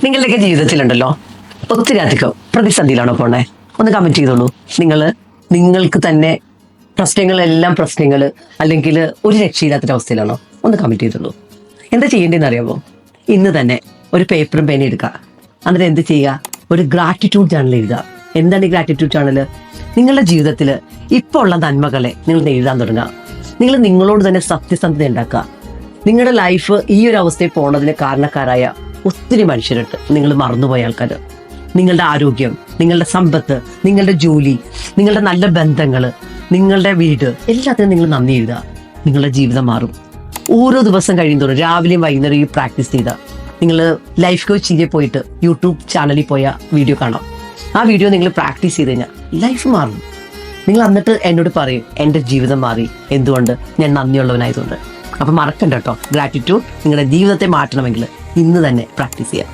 നിങ്ങളുടെയൊക്കെ ജീവിതത്തിലുണ്ടല്ലോ ഒത്തിരി അധികം പ്രതിസന്ധിയിലാണോ പോണേ? ഒന്ന് കമന്റ് ചെയ്തോളൂ. നിങ്ങൾക്ക് തന്നെ പ്രശ്നങ്ങൾ അല്ലെങ്കിൽ ഒരു രക്ഷയില്ലാത്തൊരവസ്ഥയിലാണോ? ഒന്ന് കമന്റ് ചെയ്തോളൂ. എന്താ ചെയ്യേണ്ടതെന്ന് അറിയാമോ? ഇന്ന് തന്നെ ഒരു പേപ്പറും പേനയും എടുക്കുക. എന്നിട്ട് എന്ത് ചെയ്യുക? ഒരു ഗ്രാറ്റിറ്റ്യൂഡ് ജേണൽ എഴുതുക. എന്താണ് ഈ ഗ്രാറ്റിറ്റ്യൂഡ് ജേണൽ? നിങ്ങളുടെ ജീവിതത്തിൽ ഇപ്പോൾ ഉള്ള നന്മകളെ നിങ്ങൾ എഴുതാൻ തുടങ്ങുക. നിങ്ങൾ നിങ്ങളോട് തന്നെ സത്യസന്ധത ഉണ്ടാക്കുക. നിങ്ങളുടെ ലൈഫ് ഈ ഒരു അവസ്ഥയിൽ പോണതിന് കാരണക്കാരായ ഒത്തിരി മനുഷ്യരുണ്ട്. നിങ്ങൾ മറന്നുപോയ ആൾക്കാർ. നിങ്ങളുടെ ആരോഗ്യം, നിങ്ങളുടെ സമ്പത്ത്, നിങ്ങളുടെ ജോലി, നിങ്ങളുടെ നല്ല ബന്ധങ്ങൾ, നിങ്ങളുടെ വീട്, എല്ലാത്തിനും നിങ്ങൾ നന്ദി എഴുതുക. നിങ്ങളുടെ ജീവിതം മാറും. ഓരോ ദിവസം കഴിയുന്നതോറും രാവിലെയും വൈകുന്നേരം ഈ പ്രാക്ടീസ് ചെയ്താൽ നിങ്ങൾ ലൈഫ് കോച്ചിൽ പോയിട്ട് യൂട്യൂബ് ചാനലിൽ പോയ വീഡിയോ കാണാം. ആ വീഡിയോ നിങ്ങൾ പ്രാക്ടീസ് ചെയ്ത് കഴിഞ്ഞാൽ ലൈഫ് മാറും. നിങ്ങൾ എന്നിട്ട് എന്നോട് പറയും, എൻ്റെ ജീവിതം മാറി. എന്തുകൊണ്ട്? ഞാൻ നന്ദിയുള്ളവനായതുകൊണ്ട്. അപ്പം മറക്കണ്ട കേട്ടോ. ഗ്രാറ്റിറ്റ്യൂഡ് നിങ്ങളുടെ ജീവിതത്തെ മാറ്റണമെങ്കിൽ ഇന്ന് തന്നെ പ്രാക്ടീസ് ചെയ്യാം.